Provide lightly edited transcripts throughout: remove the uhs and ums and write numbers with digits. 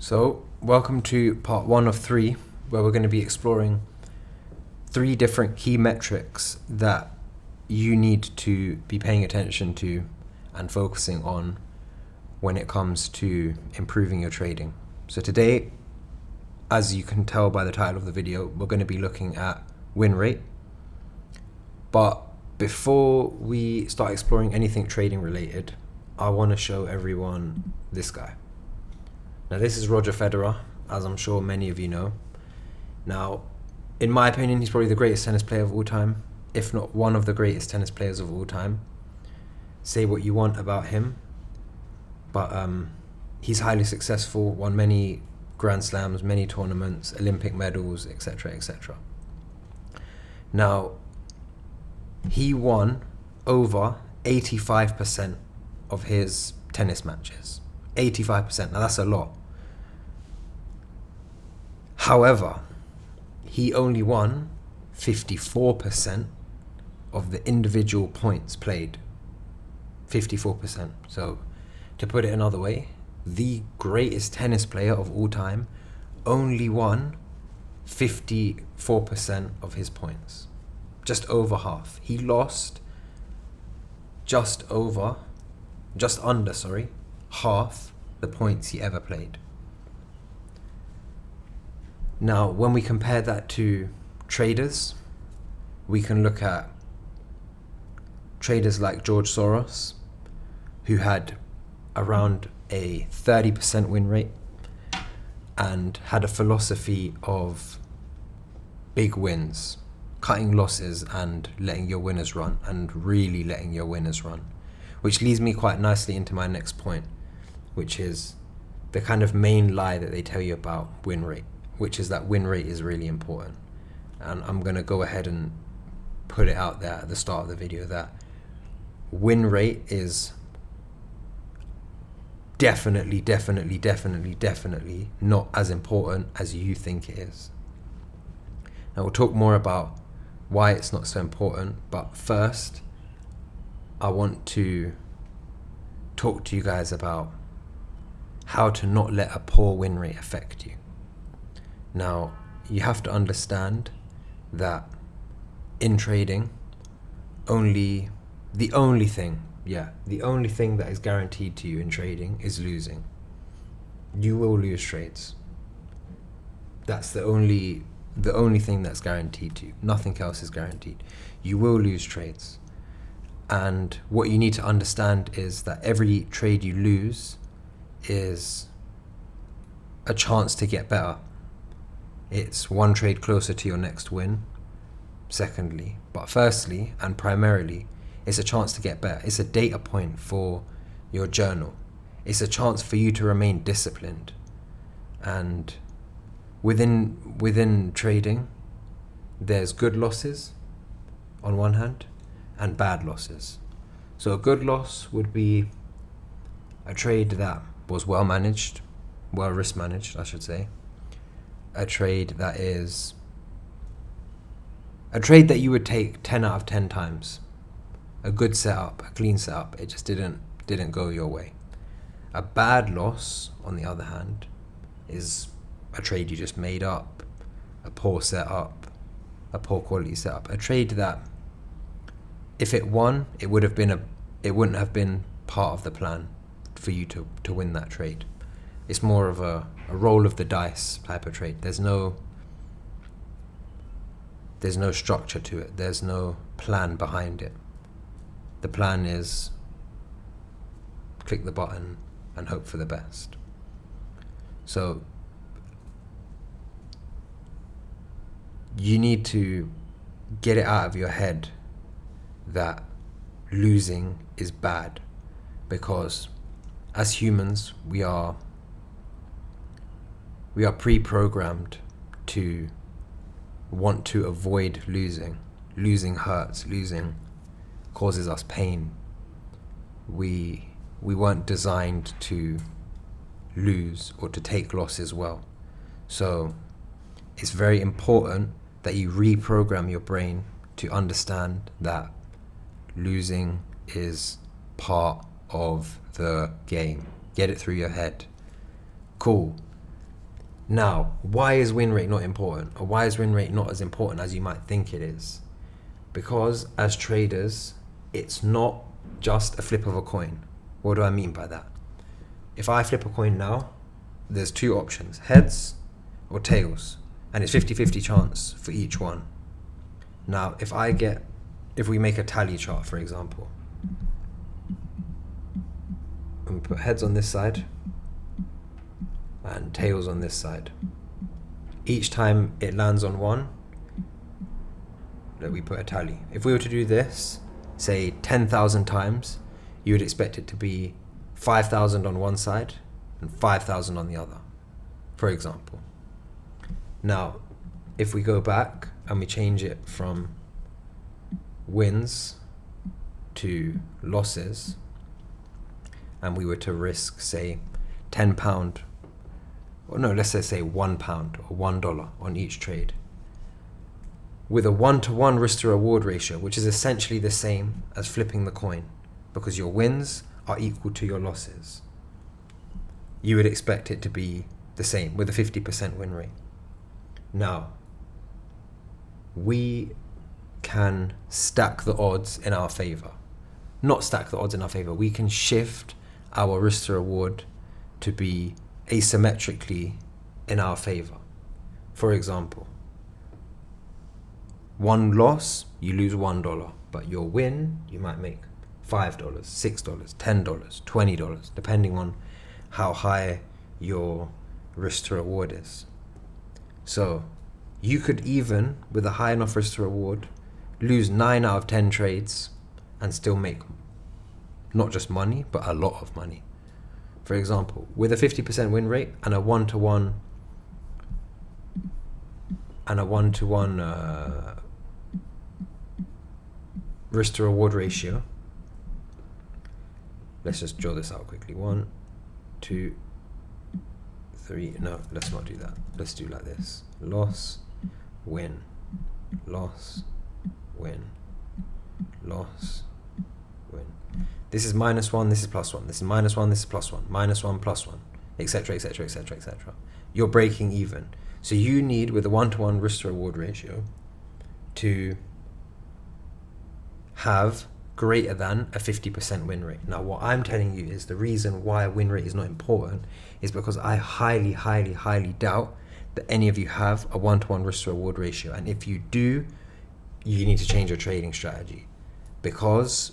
So, welcome to part 1 of 3, where we're going to be exploring 3 different key metrics that you need to be paying attention to and focusing on when it comes to improving your trading. So today, as you can tell by the title of the video, we're going to be looking at win rate. But before we start exploring anything trading related, I want to show everyone this guy. Now, this is Roger Federer, as I'm sure many of you know. Now, in my opinion, he's probably the greatest tennis player of all time, if not one of the greatest tennis players of all time. Say what you want about him, but he's highly successful, won many Grand Slams, many tournaments, Olympic medals, etc., etc. Now, he won over 85% of his tennis matches. 85%, now that's a lot. However, he only won 54% of the individual points played. 54%. So, to put it another way, the greatest tennis player of all time only won 54% of his points. Just over half. He lost just under half the points he ever played. Now, when we compare that to traders, we can look at traders like George Soros, who had around a 30% win rate and had a philosophy of big wins, cutting losses and letting your winners run, and really letting your winners run. Which leads me quite nicely into my next point, which is the kind of main lie that they tell you about win rate, which is that win rate is really important. And I'm going to go ahead and put it out there at the start of the video that win rate is definitely not as important as you think it is. Now, we'll talk more about why it's not so important, but first, I want to talk to you guys about how to not let a poor win rate affect you. Now, you have to understand that in trading, the only thing that is guaranteed to you in trading is losing. You will lose trades. That's the only thing that's guaranteed to you. Nothing else is guaranteed. You will lose trades. And what you need to understand is that every trade you lose is a chance to get better. It's one trade closer to your next win, secondly. But firstly, and primarily, it's a chance to get better. It's a data point for your journal. It's a chance for you to remain disciplined. And within trading, there's good losses on one hand and bad losses. So a good loss would be a trade that was well risk managed, I should say. A trade that you would take 10 out of 10 times. A good setup, a clean setup, it just didn't go your way. A bad loss, on the other hand, is a trade you just made up, a poor setup, a poor quality setup, a trade that if it won, it wouldn't have been part of the plan for you to win that trade. It's more of a roll of the dice type of trade. There's no structure to it. There's no plan behind it. The plan is click the button and hope for the best. So you need to get it out of your head that losing is bad, because as humans we are pre-programmed to want to avoid losing. Losing hurts, losing causes us pain. We weren't designed to lose or to take losses well. So it's very important that you reprogram your brain to understand that losing is part of the game. Get it through your head. Cool. Now, why is win rate not important? Or why is win rate not as important as you might think it is? Because as traders, it's not just a flip of a coin. What do I mean by that? If I flip a coin now, there's two options, heads or tails, and it's 50-50 chance for each one. Now, if we make a tally chart, for example, and we put heads on this side and tails on this side, each time it lands on one, that we put a tally. If we were to do this, say 10,000 times, you would expect it to be 5,000 on one side and 5,000 on the other, for example. Now, if we go back and we change it from wins to losses, and we were to risk, say, £10, or no, let's say £1 or $1 on each trade, with a 1-to-1 risk to reward ratio, which is essentially the same as flipping the coin, because your wins are equal to your losses, you would expect it to be the same with a 50% win rate. Now, we can stack the odds in our favor. Not stack the odds in our favor. We can shift our risk to reward to be asymmetrically in our favor. For example, one loss, you lose $1, but your win, you might make $5, $6, $10, $20, depending on how high your risk to reward is. So you could even, with a high enough risk to reward, lose 9 out of 10 trades and still make not just money, but a lot of money. For example, with a 50% win rate and a 1-to-1 risk to reward ratio. Let's just draw this out quickly. 1, 2, 3. No, let's not do that. Let's do like this. Loss, win, loss, win, loss, win. This is -1, this is +1. This is -1, this is +1. -1, +1, etc., etc., etc., etc. You're breaking even. So you need, with a 1-to-1 risk to reward ratio, to have greater than a 50% win rate. Now, what I'm telling you is the reason why a win rate is not important is because I highly, highly, highly doubt that any of you have a 1-to-1 risk to reward ratio. And if you do, you need to change your trading strategy, because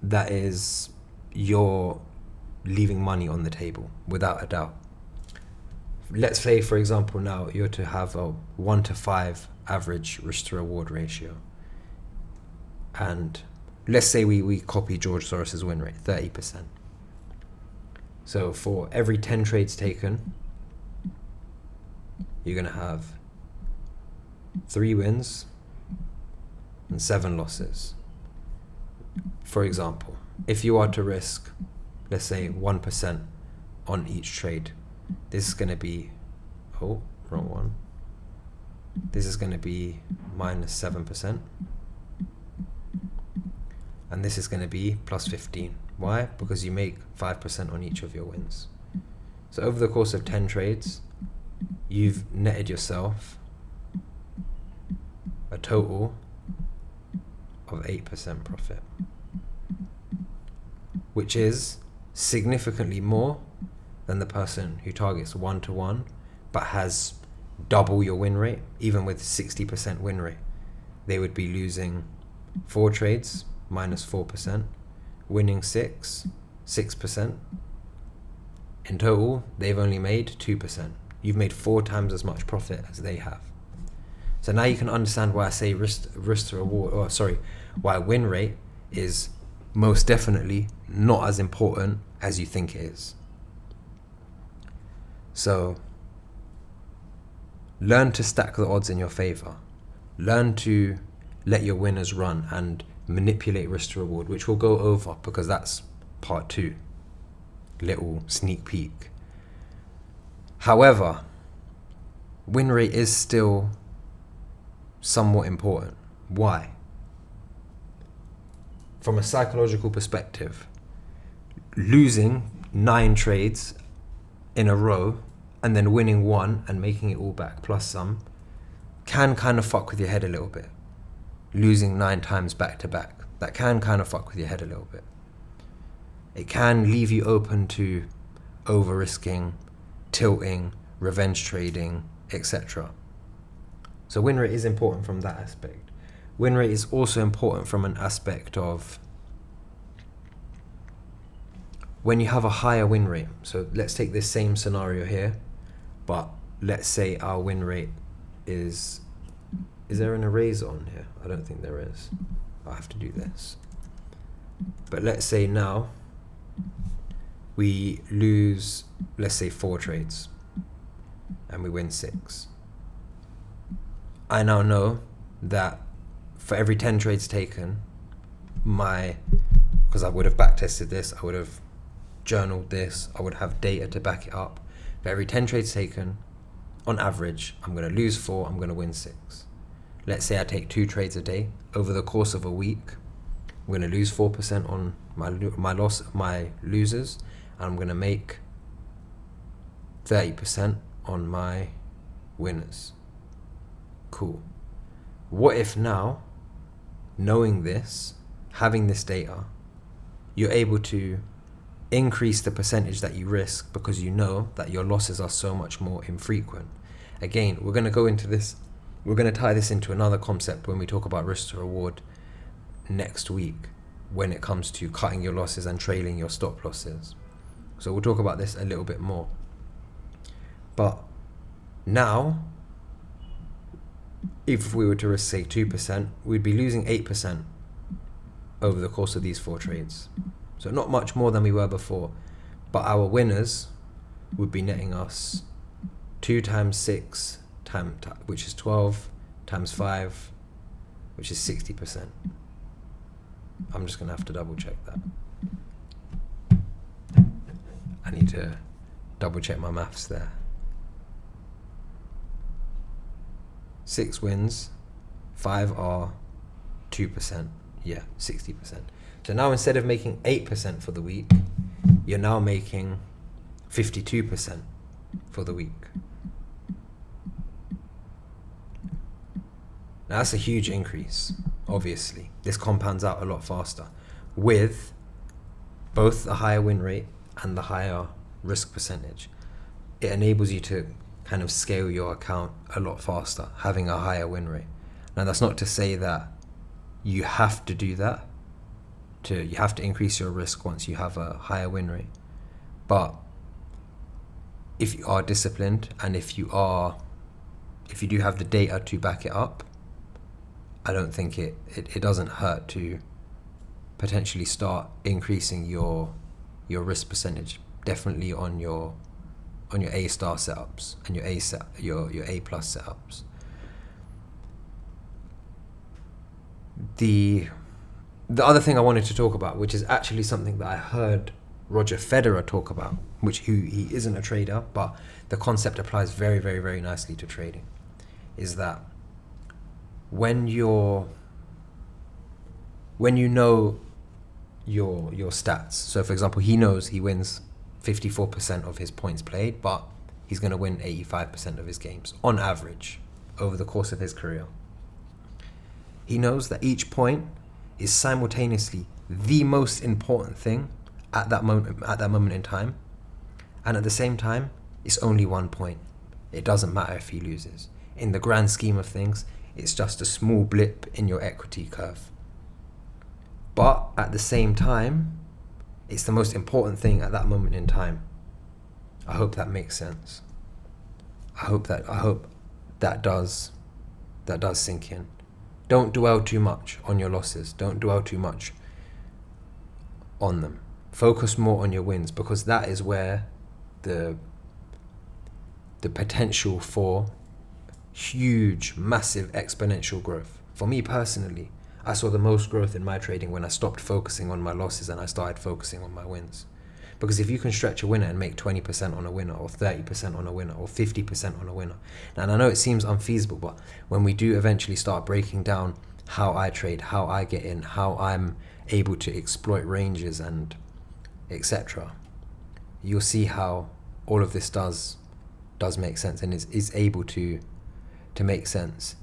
that is, you're leaving money on the table without a doubt. Let's say, for example, now you're to have a 1-to-5 average risk to reward ratio. And let's say we copy George Soros's win rate, 30%. So for every 10 trades taken, you're going to have 3 wins and 7 losses. For example, if you are to risk, let's say 1% on each trade, this is going to be, oh, wrong one. This is going to be -7%. And this is going to be +15. Why? Because you make 5% on each of your wins. So over the course of 10 trades, you've netted yourself a total of 8% profit, which is significantly more than the person who targets 1-to-1 but has double your win rate. Even with 60% win rate, they would be losing 4 trades, -4%, winning 6%. In total, they've only made 2%. You've made 4 times as much profit as they have. So now you can understand why I say risk to reward, why win rate is most definitely not as important as you think it is. So learn to stack the odds in your favor. Learn to let your winners run and manipulate risk to reward, which we'll go over because that's part 2, little sneak peek. However, win rate is still somewhat important. Why? From a psychological perspective, losing 9 trades in a row and then winning one and making it all back plus some can kind of fuck with your head a little bit. Losing 9 times back to back, that can kind of fuck with your head a little bit. It can leave you open to over risking, tilting, revenge trading, etc. So win rate is important from that aspect. Win rate is also important from an aspect of when you have a higher win rate. So let's take this same scenario here, but let's say our win rate is there an eraser on here? I don't think there is. I have to do this. But let's say now we lose, let's say 4 trades and we win 6. I now know that for every 10 trades taken, because I would have backtested this, I would have journaled this, I would have data to back it up. For every 10 trades taken, on average, I'm going to lose 4, I'm going to win 6. Let's say I take 2 trades a day. Over the course of a week, I'm going to lose 4% on my losers, and I'm going to make 30% on my winners. Cool. What if now, knowing this, having this data, you're able to increase the percentage that you risk because you know that your losses are so much more infrequent? Again, we're going to go into this, we're going to tie this into another concept when we talk about risk to reward next week, when it comes to cutting your losses and trailing your stop losses. So we'll talk about this a little bit more. But now, if we were to risk, say, 2%, we'd be losing 8% over the course of these 4 trades. So not much more than we were before. But our winners would be netting us 2 times 6, which is 12, times 5, which is 60%. I'm just going to have to double check that. I need to double check my maths there. 6 wins, 5 are 2%, yeah, 60%. So now instead of making 8% for the week, you're now making 52% for the week. Now that's a huge increase, obviously. This compounds out a lot faster with both the higher win rate and the higher risk percentage. It enables you to kind of scale your account a lot faster, having a higher win rate. Now that's not to say that you have to do that. You have to increase your risk once you have a higher win rate. But if you are disciplined and if you do have the data to back it up, I don't think it doesn't hurt to potentially start increasing your risk percentage. Definitely on your A star setups and your A plus setups. The other thing I wanted to talk about, which is actually something that I heard Roger Federer talk about, which he isn't a trader, but the concept applies very, very, very nicely to trading, is that when you know your stats. So for example, he knows he wins 54% of his points played, but he's going to win 85% of his games on average over the course of his career. He knows that each point is simultaneously the most important thing at that moment in time, and at the same time, it's only 1 point. It doesn't matter if he loses. In the grand scheme of things, it's just a small blip in your equity curve. But at the same time, it's the most important thing at that moment in time. I hope that makes sense. I hope that does sink in. Don't dwell too much on your losses. Don't dwell too much on them. Focus more on your wins, because that is where the potential for huge, massive, exponential growth. For me personally, I saw the most growth in my trading when I stopped focusing on my losses and I started focusing on my wins. Because if you can stretch a winner and make 20% on a winner, or 30% on a winner, or 50% on a winner, and I know it seems unfeasible, but when we do eventually start breaking down how I trade, how I get in, how I'm able to exploit ranges and etc., you'll see how all of this does does make sense and is able to make sense,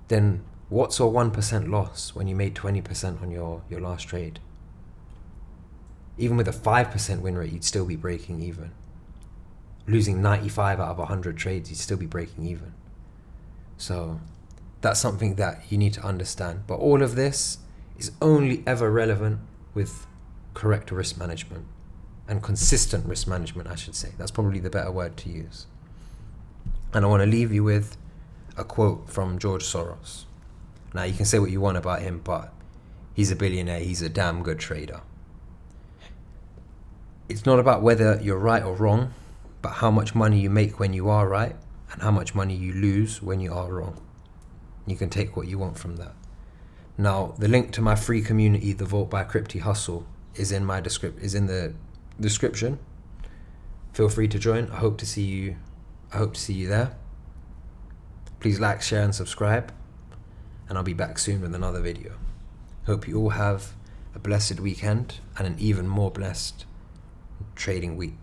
then what's a 1% loss when you made 20% on your last trade? Even with a 5% win rate, you'd still be breaking even. Losing 95 out of 100 trades, you'd still be breaking even. So that's something that you need to understand. But all of this is only ever relevant with correct risk management and consistent risk management, I should say. That's probably the better word to use. And I want to leave you with a quote from George Soros. Now, you can say what you want about him, but he's a billionaire. He's a damn good trader. It's not about whether you're right or wrong, but how much money you make when you are right and how much money you lose when you are wrong. You can take what you want from that. Now, the link to my free community, The Vault by Crypty Hustle, is in the description. Feel free to join. I hope to see you there. Please like, share, and subscribe. And I'll be back soon with another video. Hope you all have a blessed weekend and an even more blessed trading week.